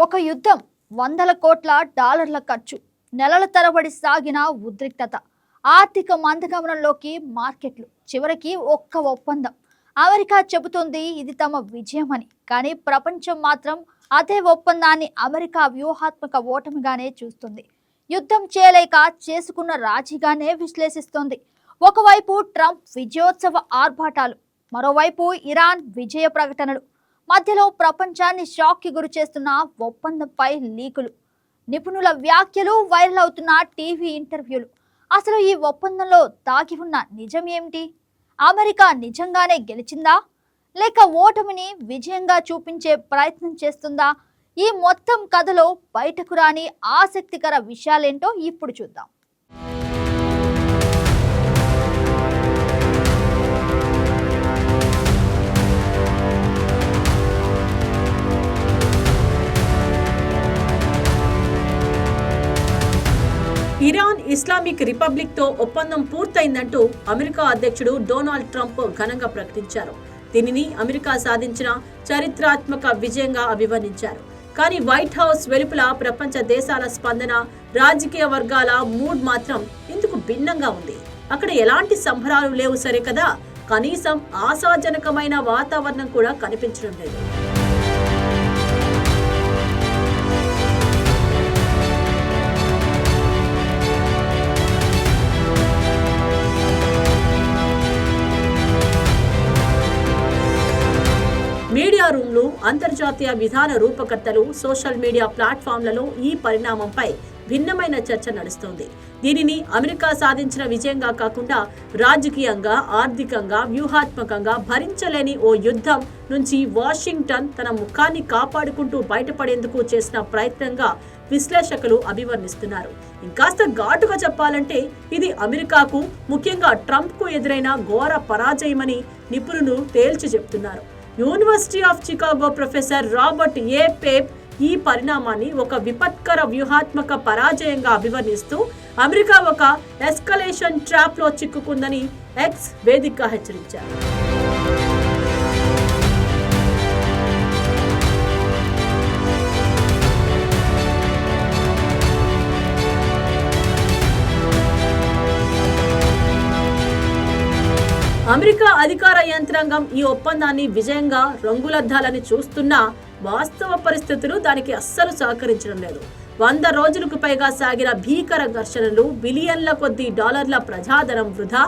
ఒక యుద్ధం, వందల కోట్ల డాలర్ల ఖర్చు, నెలల తరబడి సాగిన ఉద్రిక్తత, ఆర్థిక మందగమనంలోకి మార్కెట్లు, చివరికి ఒక్క ఒప్పందం. అమెరికా చెబుతుంది ఇది తమ విజయమని, కానీ ప్రపంచం మాత్రం అదే ఒప్పందాన్ని అమెరికా వ్యూహాత్మక ఓటమిగానే చూస్తుంది. యుద్ధం చేయలేక చేసుకున్న రాజీగానే విశ్లేషిస్తోంది. ఒకవైపు ట్రంప్ విజయోత్సవ ఆర్భాటాలు, మరోవైపు ఇరాన్ విజయ ప్రకటనలు, మధ్యలో ప్రపంచాన్ని షాక్కి గురి చేస్తున్న ఒప్పందంపై లీకులు, నిపుణుల వ్యాఖ్యలు, వైరల్ అవుతున్న టీవీ ఇంటర్వ్యూలు. అసలు ఈ ఒప్పందంలో దాగి ఉన్న నిజం ఏమిటి? అమెరికా నిజంగానే గెలిచిందా, లేక ఓటమిని విజయంగా చూపించే ప్రయత్నం చేస్తుందా? ఈ మొత్తం కథలో బయటకు రాని ఆసక్తికర విషయాలేంటో ఇప్పుడు చూద్దాం. ఇరాన్ ఇస్లామిక్ రిపబ్లిక్ తో ఒప్పందం పూర్తయిందంటూ అమెరికా అధ్యక్షుడు డొనాల్డ్ ట్రంప్ ఘనంగా ప్రకటించారు. దీనిని అమెరికా సాధించిన చరిత్రాత్మక విజయంగా అభివర్ణించారు. కానీ వైట్ హౌస్ వెలుపల ప్రపంచ దేశాల స్పందన, రాజకీయ వర్గాల మూడ్ మాత్రం ఇందుకు భిన్నంగా ఉంది. అక్కడ ఎలాంటి సంబరాలు లేవు సరే కదా, కనీసం ఆశాజనకమైన వాతావరణం కూడా కనిపించడం లేదు. మీడియా రూమ్లు, అంతర్జాతీయ విధాన రూపకర్తలు, సోషల్ మీడియా ప్లాట్ఫామ్లలో ఈ పరిణామంపై భిన్నమైన చర్చ నడుస్తోంది. దీనిని అమెరికా సాధించిన విజయంగా కాకుండా రాజకీయంగా, ఆర్థికంగా, వ్యూహాత్మకంగా భరించలేని ఓ యుద్ధం నుంచి వాషింగ్టన్ తన ముఖాన్ని కాపాడుకుంటూ బయటపడేందుకు చేసిన ప్రయత్నంగా విశ్లేషకులు అభివర్ణిస్తున్నారు. ఇంకాస్త ఘాటుగా చెప్పాలంటే ఇది అమెరికాకు, ముఖ్యంగా ట్రంప్కు ఎదురైన ఘోర పరాజయమని నిపుణులు తేల్చి చెప్తున్నారు. University of Chicago professor Robert A Pape ఈ పరిణామాన్ని ఒక విపత్కర వ్యూహాత్మక పరాజయంగా అభివర్ణిస్తూ అమెరికా ఒక ఎస్కలేషన్ ట్రాప్ లో చిక్కుకుందని ఎక్స్ వేదికగా హెచ్చరించారు. అమెరికా అధికార యంత్రాంగం ఈ ఒప్పందాన్ని విజయంగా రంగులద్దాలని చూస్తున్నా వాస్తవ పరిస్థితులు దానికి అస్సలు సహకరించడం లేదు. 100 రోజులకు పైగా సాగిన భీకర ఘర్షణలు, బిలియన్ల కొద్ది డాలర్ల ప్రజాధనం వృధా,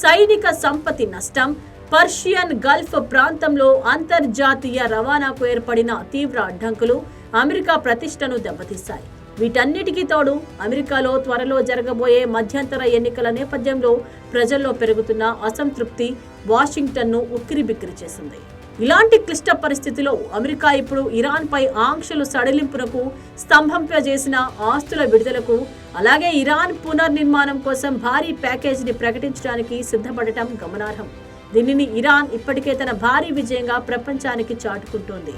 సైనిక సంపత్తి నష్టం, పర్షియన్ గల్ఫ్ ప్రాంతంలో అంతర్జాతీయ రవాణాకు ఏర్పడిన తీవ్ర అడ్డంకులు అమెరికా ప్రతిష్టను దెబ్బతీశాయి. వీటన్నిటికీ తోడు అమెరికాలో త్వరలో జరగబోయే మధ్యంతర ఎన్నికల నేపథ్యంలో ప్రజల్లో పెరుగుతున్న అసంతృప్తి వాషింగ్టన్ను ఉక్కిరిబిక్కిరి చేసింది. ఇలాంటి క్లిష్ట పరిస్థితిలో అమెరికా ఇప్పుడు ఇరాన్పై ఆంక్షలు సడలింపునకు, స్తంభింపజేసిన ఆస్తుల విడుదలకు, అలాగే ఇరాన్ పునర్నిర్మాణం కోసం భారీ ప్యాకేజీని ప్రకటించడానికి సిద్ధపడటం గమనార్హం. దీనిని ఇరాన్ ఇప్పటికే తన భారీ విజయంగా ప్రపంచానికి చాటుకుంటోంది.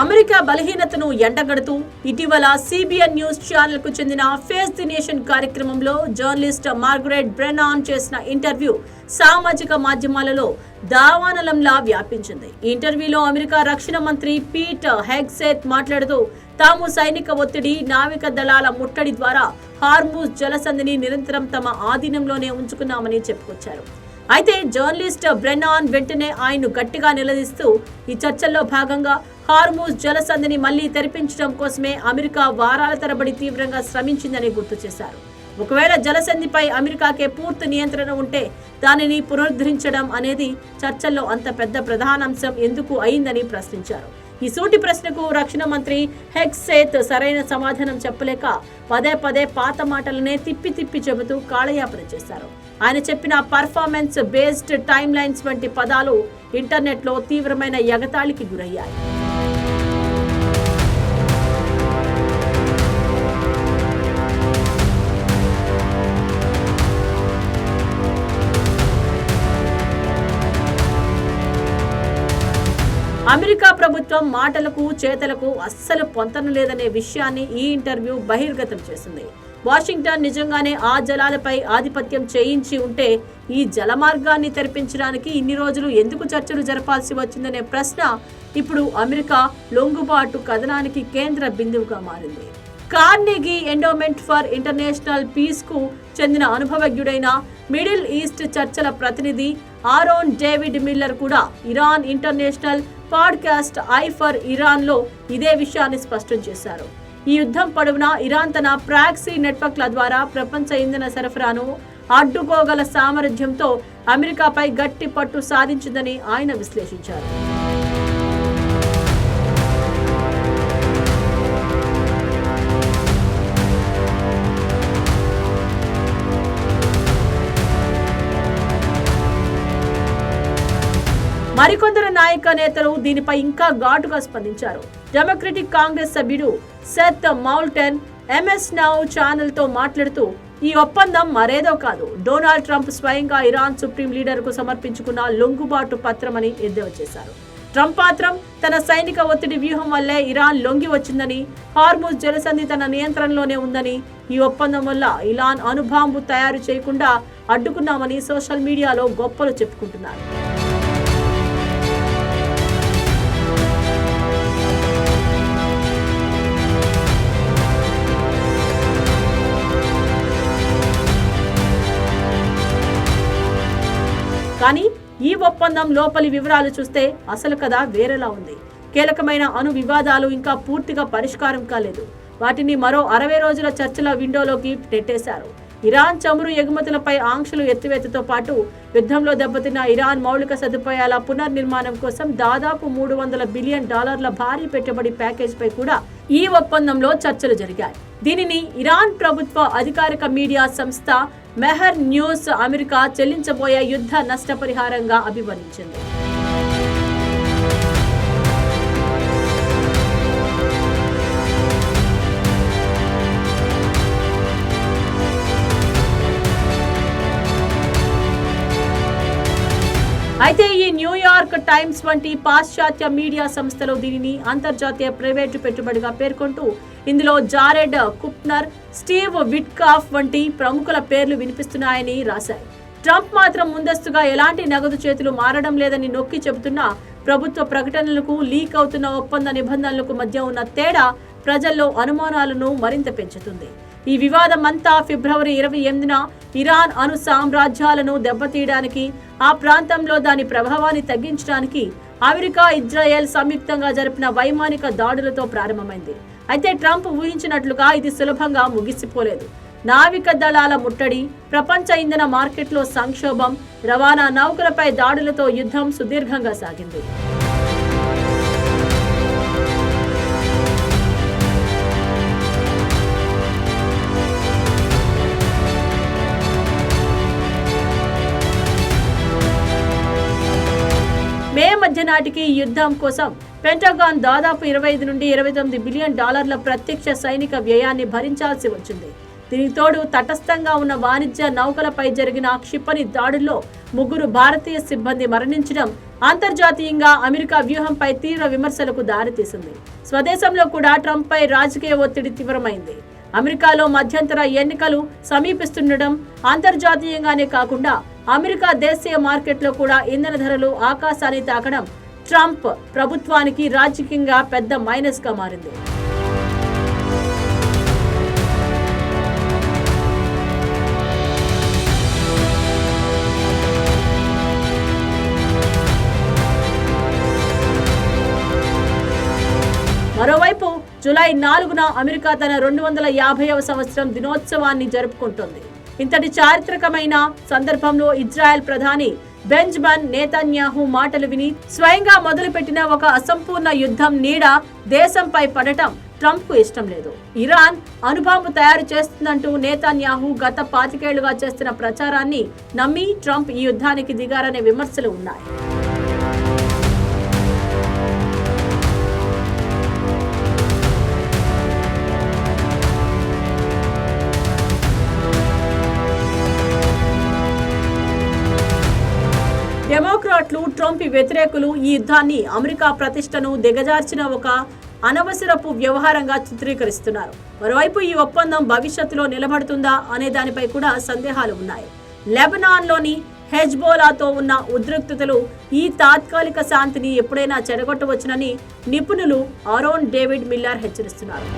అమెరికా బలహీనతను ఎండగడుతూ ఇటీవల సిబిఎన్ న్యూస్ ఛానల్ కు చెందిన ఫేస్ ది నేషన్ కార్యక్రమంలో జర్నలిస్ట్ మార్గరెట్ బ్రెనాన్ చేసిన ఇంటర్వ్యూ సామాజిక మాధ్యమాలలో దావానలంలా వ్యాపించింది. ఈ ఇంటర్వ్యూలో అమెరికా రక్షణ మంత్రి పీట్ హెగ్సేత్ మాట్లాడుతూ తాము సైనిక ఒత్తిడి, నావిక దళాల ముట్టడి ద్వారా హార్మూజ్ జలసంధిని నిరంతరం తమ ఆధీనంలోనే ఉంచుకున్నామని చెప్పుకొచ్చారు. అయితే జర్నలిస్ట్ బ్రెనాన్ వెంటనే ఆయన్ను గట్టిగా నిలదీస్తూ ఈ చర్చల్లో భాగంగా హార్మూజ్ జలసంధిని మళ్లీ తెరిపించడం కోసమే అమెరికా వారాల తరబడి తీవ్రంగా శ్రమించిందని గుర్తు చేశారు. ఒకవేళ జలసంధిపై అమెరికాకే పూర్తి నియంత్రణ ఉంటే దానిని పునరుద్ధరించడం అనేది చర్చల్లో అంత పెద్ద ప్రధానాంశం ఎందుకు అయిందని ప్రశ్నించారు. ఈ సూటి ప్రశ్నకు రక్షణ మంత్రి హెగ్సేత్ సరైన సమాధానం చెప్పలేక పదే పదే పాత మాటలనే తిప్పి చెబుతూ కాలయాపన చేశారు. ఆయన చెప్పిన పర్ఫార్మెన్స్ బేస్డ్ టైమ్ లైన్స్ వంటి పదాలు ఇంటర్నెట్లో తీవ్రమైన ఎగతాళికి గురయ్యాయి. అమెరికా ప్రభుత్వం రాష్ట్రం మాటలకు చేతలకు అస్సలు పొంతన లేదనే విషయాన్ని ఈ ఇంటర్వ్యూ బహిర్గతం చేసింది. వాషింగ్టన్ నిజంగానే ఆ జలాలపై ఆధిపత్యం చేయించి ఉంటే ఈ జలమార్గాన్ని తెరిపించడానికి ఇన్ని రోజులు ఎందుకు చర్చలు జరపాల్సి వచ్చిందనే ప్రశ్న ఇప్పుడు అమెరికా లొంగుబాటు కథనానికి కేంద్ర బిందువుగా మారింది. Carnegie Endowment for International Peace కు చెందిన అనుభవజ్ఞుడైన మిడిల్ ఈస్ట్ చర్చల ప్రతినిధి ఆరోన్ డేవిడ్ మిల్లర్ కూడా Iran International podcast eye for Iran లో ఇదే విషయాన్ని స్పష్టం చేశారు. ఈ యుద్ధం పొడవునా ఇరాన్ తన ప్రాక్సీ నెట్వర్క్ల ద్వారా ప్రపంచ ఇంధన సరఫరాను అడ్డుకోగల సామర్థ్యంతో అమెరికాపై గట్టి పట్టు సాధించిందని ఆయన విశ్లేషించారు. మరికొందరు నాయక నేతలు దీనిపై ఇంకా ఘాటుగా స్పందించారు. డెమోక్రటిక్ కాంగ్రెస్ సభ్యుడు సెత్ మౌల్టన్ ఎంఎస్ నౌ ఛానల్ తో మాట్లాడుతూ ఈ ఒప్పందం మరేదో కాదు, డొనాల్డ్ ట్రంప్ స్వయంగా ఇరాన్ సుప్రీం లీడర్ కు సమర్పించుకున్న లొంగుబాటు పత్రమని ఎద్దేవా చేశారు. ట్రంప్ మాత్రం తన సైనిక ఒత్తిడి వ్యూహం వల్లే ఇరాన్ లొంగి వచ్చిందని, హార్ముజ్ జలసంధి తన నియంత్రణలోనే ఉందని, ఈ ఒప్పందం వల్ల ఇరాన్ అణుబాంబు తయారు చేయకుండా అడ్డుకున్నామని సోషల్ మీడియాలో గొప్పలు చెప్పుకుంటున్నారు. కానీ ఈ ఒప్పందం లోపలి వివరాలు చూస్తే అసలు కథ వేరేలా ఉంది. కీలకమైన అణు వివాదాలు ఇంకా పూర్తిగా పరిష్కారం కాలేదు. వాటిని మరో 60 రోజుల చర్చల విండోలోకి నెట్టేశారు. ఇరాన్ చమురు ఎగుమతులపై ఆంక్షలు ఎత్తివేతతో పాటు యుద్ధంలో దెబ్బతిన్న ఇరాన్ మౌలిక సదుపాయాల పునర్నిర్మాణం కోసం దాదాపు $300 బిలియన్ భారీ పెట్టుబడి ప్యాకేజ్ పై కూడా ఈ ఒప్పందంలో చర్చలు జరిగాయి. దీనిని ఇరాన్ ప్రభుత్వ అధికారిక మీడియా సంస్థ మెహర్ న్యూస్ అమెరికా చెల్లించబోయే యుద్ధ నష్టపరిహారంగా అభివర్ణించింది. అయితే ఈ న్యూయార్క్ టైమ్స్ వంటి పాశ్చాత్య మీడియా సంస్థలు దీనిని అంతర్జాతీయ ప్రైవేటు పెట్టుబడిగా పేర్కొంటూ ఇందులో జారెడ్ కుప్నర్, స్టీవ్ విట్కాఫ్ వంటి ప్రముఖుల పేర్లు వినిపిస్తున్నాయని రాశాయి. ట్రంప్ మాత్రం ముందస్తుగా ఎలాంటి నగదు చేతులు మారడం లేదని నొక్కి చెబుతున్నా ప్రభుత్వ ప్రకటనలకు, లీక్ అవుతున్న ఒప్పంద నిబంధనలకు మధ్య ఉన్న తేడా ప్రజల్లో అనుమానాలను మరింత పెంచుతుంది. ఈ వివాదం అంతా ఫిబ్రవరి 28న ఇరాన్ అణు సామ్రాజ్యాలను దెబ్బతీయడానికి, ఆ ప్రాంతంలో దాని ప్రభావాన్ని తగ్గించడానికి అమెరికా, ఇజ్రాయెల్ సంయుక్తంగా జరిపిన వైమానిక దాడులతో ప్రారంభమైంది. అయితే ట్రంప్ ఊహించినట్లుగా ఇది సులభంగా ముగిసిపోలేదు. నావిక దళాల ముట్టడి, ప్రపంచ ఇంధన మార్కెట్లో సంక్షోభం, రవాణా నౌకలపై దాడులతో యుద్ధం సుదీర్ఘంగా సాగింది. మే మధ్య నాటికి ఈ యుద్ధం కోసం పెంటగాన్ దాదాపు 25 నుండి 29 బిలియన్ డాలర్ల ప్రత్యక్ష సైనిక వ్యయాన్ని భరించాల్సి వచ్చింది. దీనికి తోడు తటస్థంగా ఉన్న వాణిజ్య నౌకలపై జరిగిన క్షిపణి దాడుల్లో 3 భారతీయ సిబ్బంది మరణించడం అంతర్జాతీయంగా అమెరికా వ్యూహంపై తీవ్ర విమర్శలకు దారితీసింది. స్వదేశంలో కూడా ట్రంప్ పై రాజకీయ ఒత్తిడి తీవ్రమైంది. అమెరికాలో మధ్యంతర ఎన్నికలు సమీపిస్తుండడం, అంతర్జాతీయంగానే కాకుండా అమెరికా దేశీయ మార్కెట్లో కూడా ఇంధన ధరలు ఆకాశాన్ని తాకడం ట్రంప్ ప్రభుత్వానికి రాజకీయంగా పెద్ద మైనస్ గా మారింది. మరోవైపు జూలై 4న అమెరికా తన 250వ సంవత్సరం దినోత్సవాన్ని జరుపుకుంటోంది. ఇంతటి చారిత్రకమైన సందర్భంలో ఇజ్రాయెల్ ప్రధాని బెంజమిన్ నెతన్యాహు మాటలు విని స్వయంగా మొదలుపెట్టిన ఒక అసంపూర్ణ యుద్ధం నీడ దేశంపై పడటం ట్రంప్ కు ఇష్టం లేదు. ఇరాన్ అణుబాంబు తయారు చేస్తుందంటూ నెతన్యాహు గత 25 ఏళ్లుగా చేస్తున్న ప్రచారాన్ని నమ్మి ట్రంప్ ఈ యుద్ధానికి దిగారనే విమర్శలు ఉన్నాయి. డెమోక్రాట్లు ట్రంప్ వ్యతిరేకులు ఈ యుద్ధాన్ని అమెరికా ప్రతిష్టను దిగజార్చిన ఒక అనవసరపు వ్యవహారంగా చిత్రీకరిస్తున్నారు. మరోవైపు ఈ ఒప్పందం భవిష్యత్తులో నిలబడుతుందా అనే దానిపై కూడా సందేహాలు ఉన్నాయి. లెబనాన్లోని హెజ్బోలాతో ఉన్న ఉద్రిక్తతలు ఈ తాత్కాలిక శాంతిని ఎప్పుడైనా చెడగొట్టవచ్చునని నిపుణులు ఆరోన్ డేవిడ్ మిల్లర్ హెచ్చరిస్తున్నారు.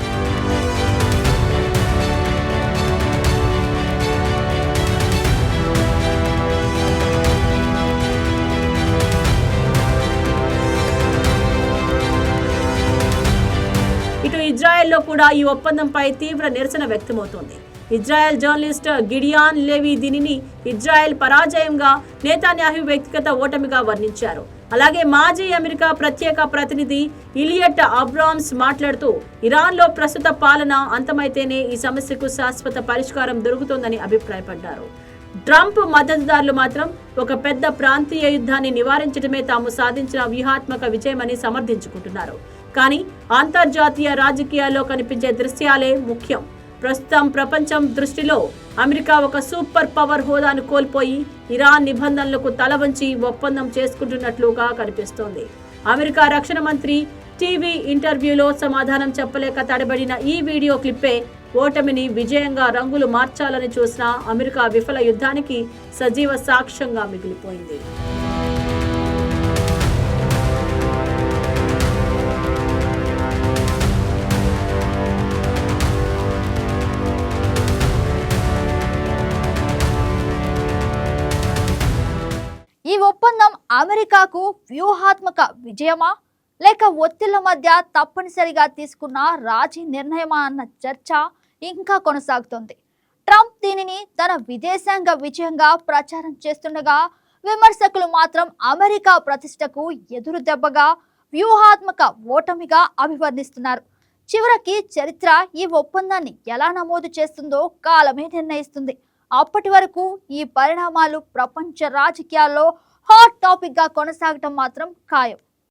ఇటు ఇజ్రాయెల్లో కూడా ఈ ఒప్పందంపై తీవ్ర నిరసన వ్యక్తమవుతోంది. ఇజ్రాయెల్ జర్నలిస్ట్ గిడియాన్ లేవి దీనిని ఇజ్రాయెల్ పరాజయంగా, నెతన్యాహు వ్యక్తిగత ఓటమిగా వర్ణించారు. అలాగే మాజీ అమెరికా ప్రత్యేక ప్రతినిధి ఇలియట్ అబ్రామ్స్ మాట్లాడుతూ ఇరాన్లో ప్రస్తుత పాలన అంతమైతేనే ఈ సమస్యకు శాశ్వత పరిష్కారం దొరుకుతుందని అభిప్రాయపడ్డారు. ట్రంప్ మద్దతుదారులు మాత్రం ఒక పెద్ద ప్రాంతీయ యుద్ధాన్ని నివారించడమే తాము సాధించిన వ్యూహాత్మక విజయమని సమర్థించుకుంటున్నారు. కానీ అంతర్జాతీయ రాజకీయాల్లో కనిపించే దృశ్యాలే ముఖ్యం. ప్రస్తుతం ప్రపంచం దృష్టిలో అమెరికా ఒక సూపర్ పవర్ హోదాను కోల్పోయి ఇరాన్ నిబంధనలకు తలవంచి ఒప్పందం చేసుకుంటున్నట్లుగా కనిపిస్తోంది. అమెరికా రక్షణ మంత్రి టీవీ ఇంటర్వ్యూలో సమాధానం చెప్పలేక తడబడిన ఈ వీడియో క్లిప్పే ఓటమిని విజయంగా రంగులు మార్చాలని చూసిన అమెరికా విఫల యుద్ధానికి సజీవ సాక్ష్యంగా మిగిలిపోయింది. ఈ ఒప్పందం అమెరికాకు వ్యూహాత్మక విజయమా లేక ఒత్తిళ్ల మధ్య తప్పనిసరిగా తీసుకున్న రాజీ నిర్ణయమా అన్న చర్చ ఇంకా కొనసాగుతోంది. ట్రంప్ దీనిని తన విదేశాంగ విజయంగా ప్రచారం చేస్తుండగా విమర్శకులు మాత్రం అమెరికా ప్రతిష్టకు ఎదురు దెబ్బగా, వ్యూహాత్మక ఓటమిగా అభివర్ణిస్తున్నారు. చివరికి చరిత్ర ఈ ఒప్పందాన్ని ఎలా నమోదు చేస్తుందో కాలమే నిర్ణయిస్తుంది. అప్పటి వరకు ఈ పరిణామాలు ప్రపంచ రాజకీయాల్లో హాట్ టాపిక్ గా కొనసాగటం మాత్రం ఖాయం.